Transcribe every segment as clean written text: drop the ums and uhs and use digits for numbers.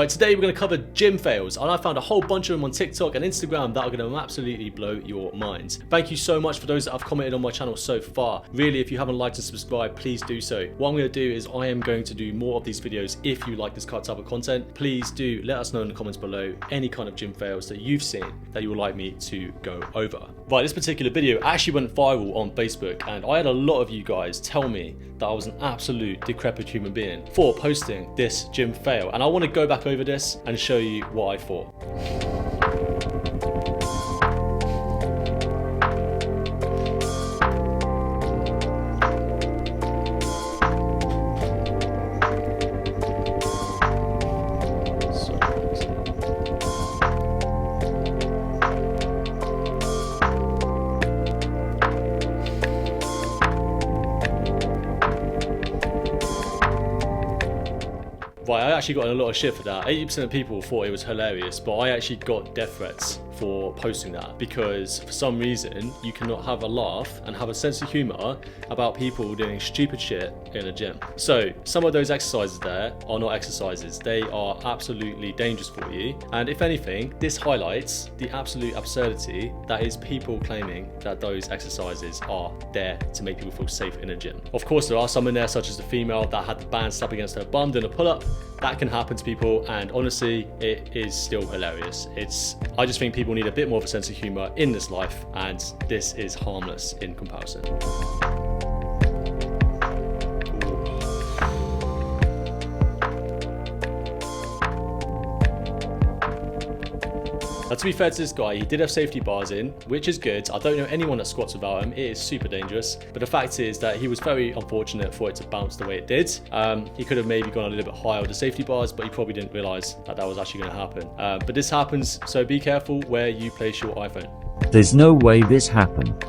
Right, today we're going to cover gym fails, and I found a whole bunch of them on TikTok and Instagram that are going to absolutely blow your minds. Thank you so much for those that have commented on my channel so far. Really, if you haven't liked and subscribed, please do so. What I'm going to do is I am going to do more of these videos. If you like this type of content, please do let us know in the comments below any kind of gym fails that you've seen that you would like me to go over. Right, this particular video actually went viral on Facebook, and I had a lot of you guys tell me that I was an absolute decrepit human being for posting this gym fail, and I want to go back over this and show you what I thought. Right, I actually got in a lot of shit for that. 80% of people thought it was hilarious, but I actually got death threats for posting that because for some reason you cannot have a laugh and have a sense of humor about people doing stupid shit in a gym. So some of those exercises there are not exercises. They are absolutely dangerous for you. And if anything, this highlights the absolute absurdity that is people claiming that those exercises are there to make people feel safe in a gym. Of course, there are some in there, such as the female that had the band slap against her bum doing a pull-up. That can happen to people, and honestly, it is still hilarious. I just think people need a bit more of a sense of humor in this life, and this is harmless in comparison. Now, to be fair to this guy, he did have safety bars in, which is good. I don't know anyone that squats without him. It is super dangerous. But the fact is that he was very unfortunate for it to bounce the way it did. He could have maybe gone a little bit higher with the safety bars, but he probably didn't realize that that was actually going to happen. But this happens, so be careful where you place your iPhone. There's no way this happened.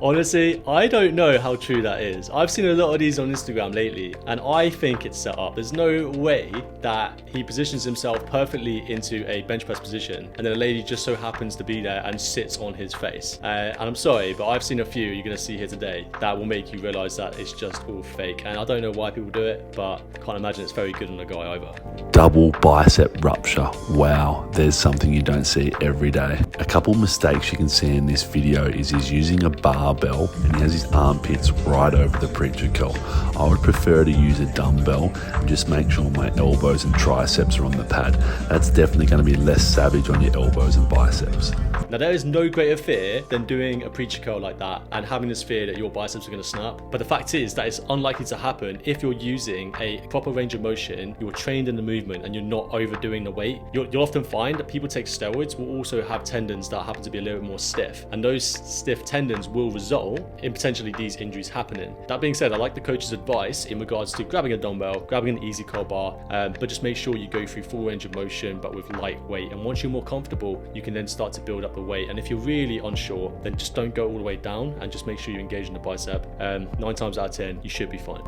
Honestly, I don't know how true that is. I've seen a lot of these on Instagram lately, and I think it's set up. There's no way that he positions himself perfectly into a bench press position, and then a lady just so happens to be there and sits on his face. And I'm sorry, but I've seen a few you're gonna see here today that will make you realize that it's just all fake. And I don't know why people do it, but I can't imagine it's very good on a guy either. Double bicep rupture. Wow, there's something you don't see every day. A couple mistakes you can see in this video is he's using a barbell and he has his armpits right over the preacher curl. I would prefer to use a dumbbell and just make sure my elbows and triceps are on the pad. That's definitely going to be less savage on your elbows and biceps. Now, there is no greater fear than doing a preacher curl like that and having this fear that your biceps are going to snap. But the fact is that it's unlikely to happen if you're using a proper range of motion, you're trained in the movement, and you're not overdoing the weight. You'll often find that people take steroids will also have tendons that happen to be a little bit more stiff, and those stiff tendons will result in potentially these injuries happening. That being said, I like the coach's advice in regards to grabbing a dumbbell, grabbing an easy curl bar, but just make sure you go through full range of motion but with light weight. And once you're more comfortable, you can then start to build up the weight. And if you're really unsure, then just don't go all the way down and just make sure you engage in the bicep. 9 times out of 10, you should be fine.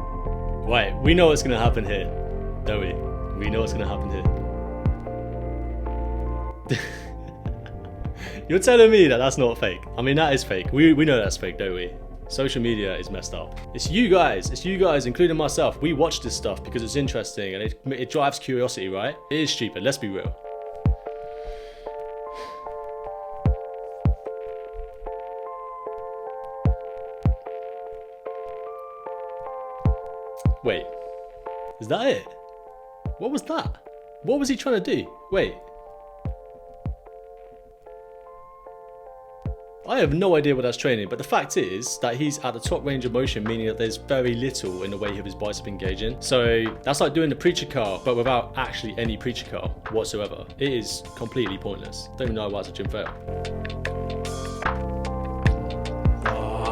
Right, we know what's going to happen here, don't we? We know what's going to happen here. You're telling me that that's not fake? I mean, that is fake. We know that's fake, don't we? Social media is messed up. It's you guys, including myself. We watch this stuff because it's interesting and it drives curiosity, right? It is stupid, let's be real. Wait, is that it? What was that? What was he trying to do? Wait. I have no idea what that's training, but the fact is that he's at the top range of motion, meaning that there's very little in the way of his bicep engaging. So that's like doing the preacher curl, but without actually any preacher curl whatsoever. It is completely pointless. Don't even know why it's a gym fail. No.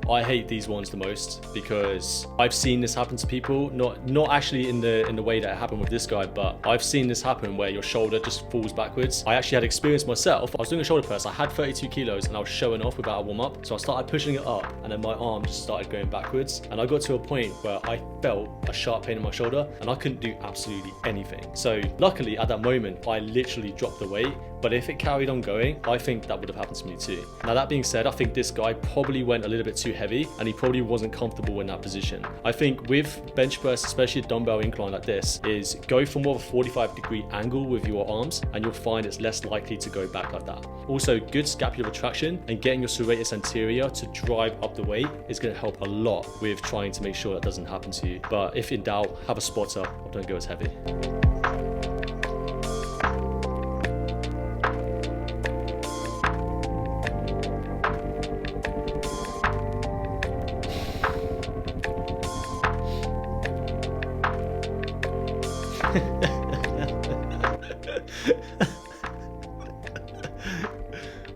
I hate these ones the most because I've seen this happen to people, not actually in the way that it happened with this guy, but I've seen this happen where your shoulder just falls backwards. I actually had experience myself. I was doing a shoulder press. I had 32 kilos and I was showing off without a warm up. So I started pushing it up and then my arm just started going backwards. And I got to a point where I felt a sharp pain in my shoulder and I couldn't do absolutely anything. So luckily at that moment, I literally dropped the weight. But if it carried on going, I think that would have happened to me too. Now that being said, I think this guy probably went a little bit too heavy and he probably wasn't comfortable in that position. I think with bench press, especially a dumbbell incline like this, is go for more of a 45-degree angle with your arms and you'll find it's less likely to go back like that. Also, good scapular retraction and getting your serratus anterior to drive up the weight is going to help a lot with trying to make sure that doesn't happen to you. But if in doubt, have a spotter or don't go as heavy.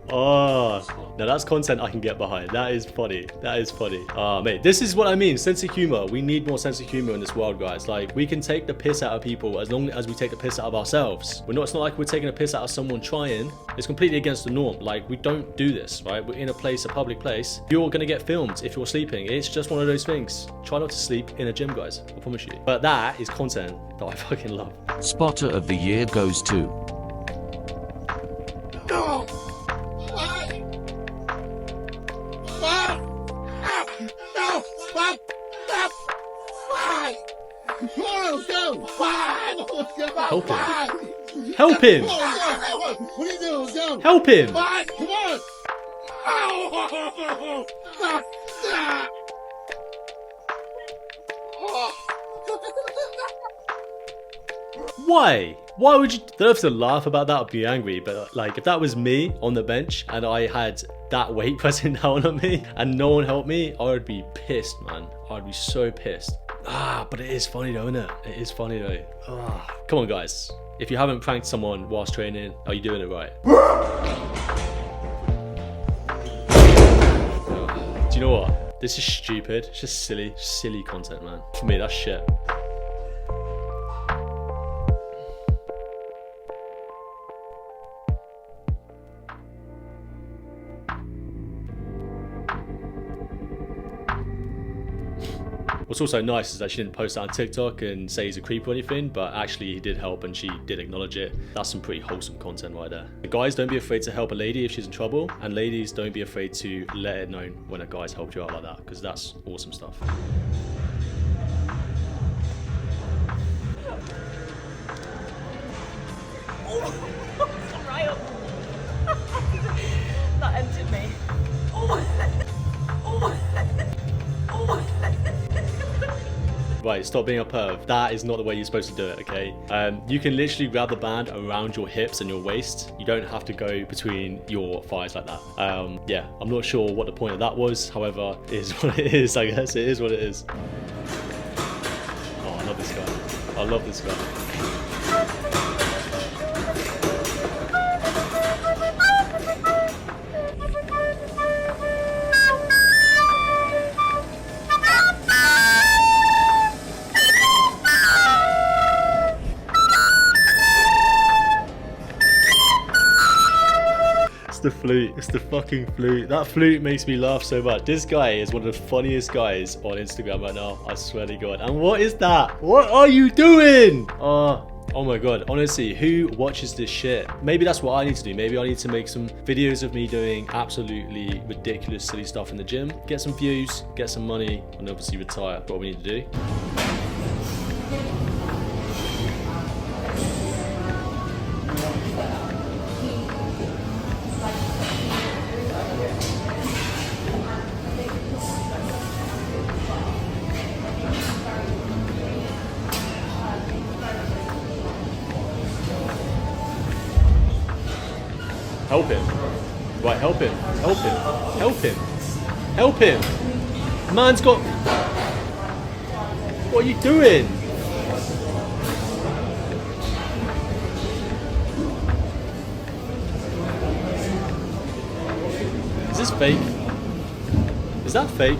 Oh, now that's content I can get behind. That is funny. That is funny. Mate, this is what I mean. Sense of humor. We need more sense of humor in this world, guys. Like, we can take the piss out of people as long as we take the piss out of ourselves. It's not like we're taking a piss out of someone trying. It's completely against the norm. Like, we don't do this, right? We're in a public place. You're gonna get filmed if you're sleeping. It's just one of those things. Try not to sleep in a gym, guys. I promise you. But that is content that I fucking love. Spotter of the year goes to Help him. Help him. What are you doing? Go. Help him. Come on. Why? Why would you? Don't have to laugh about that or be angry, but like if that was me on the bench and I had that weight pressing down on me and no one helped me, I would be pissed, man. I'd be so pissed. But it is funny though, isn't it? It is funny though. Come on, guys. If you haven't pranked someone whilst training, are you doing it right? Do you know what? This is stupid. It's just silly content, man. For me, that's shit. What's also nice is that she didn't post that on TikTok and say he's a creep or anything, but actually he did help and she did acknowledge it. That's some pretty wholesome content right there. Guys, don't be afraid to help a lady if she's in trouble, and ladies, don't be afraid to let it known when a guy's helped you out like that, because that's awesome stuff. That entered me. Right, stop being a perv. That is not the way you're supposed to do it, okay? You can literally grab the band around your hips and your waist. You don't have to go between your thighs like that. Yeah, I'm not sure what the point of that was. However, it is what it is, I guess. It is what it is. Oh, I love this guy. I love this guy. The flute. It's the fucking flute. That flute makes me laugh so much. This guy is one of the funniest guys on Instagram right now. I swear to God. And what is that? What are you doing? Oh my God. Honestly, who watches this shit? Maybe that's what I need to do. Maybe I need to make some videos of me doing absolutely ridiculous, silly stuff in the gym. Get some views, get some money, and obviously retire. What we need to do. Help him. Right, help him. Help him. Help him. Help him. Man's got... What are you doing? Is this fake? Is that fake?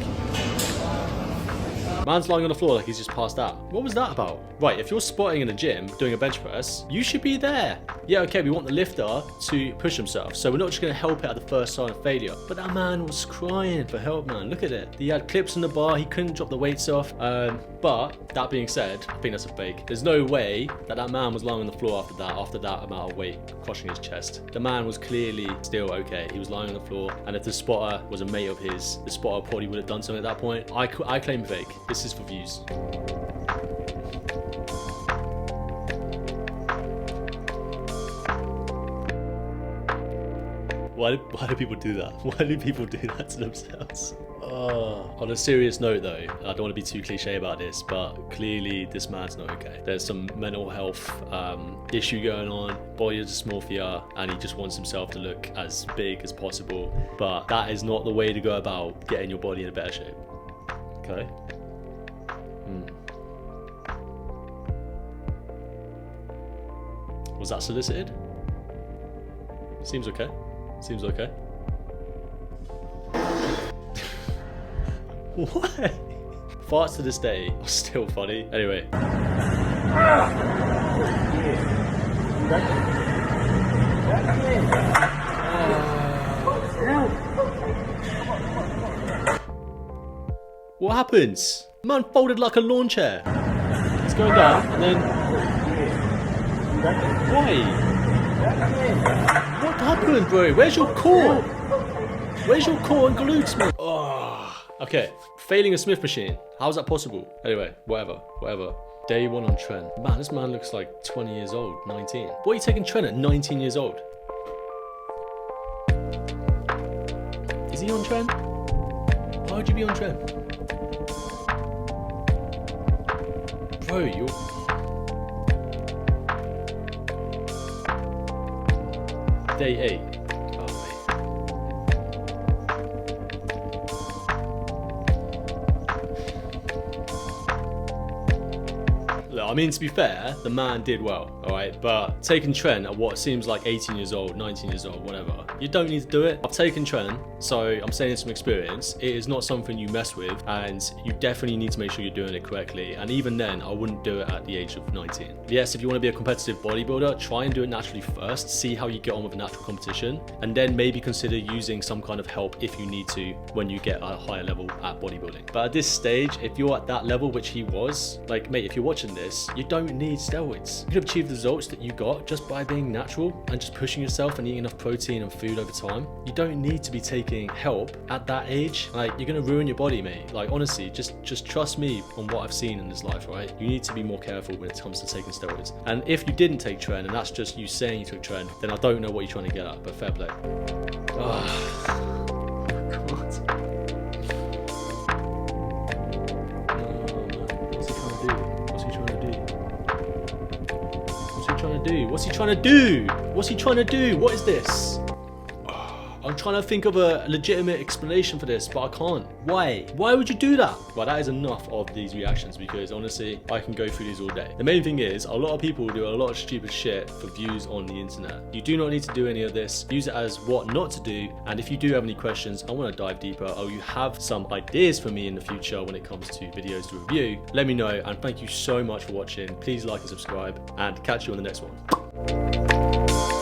Man's lying on the floor like he's just passed out. What was that about? Right, if you're spotting in a gym doing a bench press, you should be there. Yeah, okay, we want the lifter to push himself, so we're not just going to help it at the first sign of failure. But that man was crying for help, man. Look at it. He had clips in the bar. He couldn't drop the weights off. But that being said, I think that's a fake. There's no way that man was lying on the floor after that amount of weight crushing his chest. The man was clearly still okay. He was lying on the floor, and if the spotter was a mate of his, the spotter probably would have done something at that point. I claim fake. This is for views. Why do people do that? Why do people do that to themselves? On a serious note though, I don't want to be too cliche about this, but clearly this man's not okay. There's some mental health issue going on, body dysmorphia, and he just wants himself to look as big as possible. But that is not the way to go about getting your body in a better shape. Okay? Was that solicited? Seems okay. Seems okay. What? Farts to this day are still funny. Anyway. What happens? Man folded like a lawn chair. It's going down and then... Why? What happened, bro? Where's your core? Where's your core and glutes, man? Oh. Okay, failing a Smith machine. How is that possible? Anyway, whatever. Day 1 on Trent. Man, this man looks like 20 years old, 19. What are you taking Trent at 19 years old? Is he on Trent? Why would you be on Trent? Bro, you're... Day 8. I mean, to be fair, the man did well, alright? But taking Trent at what seems like 18 years old, 19 years old, whatever, you don't need to do it. I've taken Trent, so I'm saying this from experience. It is not something you mess with, and you definitely need to make sure you're doing it correctly. And even then, I wouldn't do it at the age of 19. Yes, if you want to be a competitive bodybuilder, try and do it naturally first. See how you get on with a natural competition, and then maybe consider using some kind of help if you need to when you get a higher level at bodybuilding. But at this stage, if you're at that level, which he was, like, mate, if you're watching this, you don't need steroids. You can achieve the results that you got just by being natural and just pushing yourself and eating enough protein and food over time. You don't need to be taking help at that age. Like, you're gonna ruin your body, mate. Like, honestly, just trust me on what I've seen in this life, right? You need to be more careful when it comes to taking steroids. And if you didn't take Tren, and that's just you saying you took Tren, then I don't know what you're trying to get at, but fair play. What's he trying to do? What is this? I'm trying to think of a legitimate explanation for this, but I can't. Why would you do that? Well, that is enough of these reactions, because honestly, I can go through these all day. The main thing is, a lot of people do a lot of stupid shit for views on the internet. You do not need to do any of this. Use it as what not to do. And if you do have any questions, I want to dive deeper, or you have some ideas for me in the future when it comes to videos to review, let me know. And thank you so much for watching. Please like and subscribe, and catch you on the next one.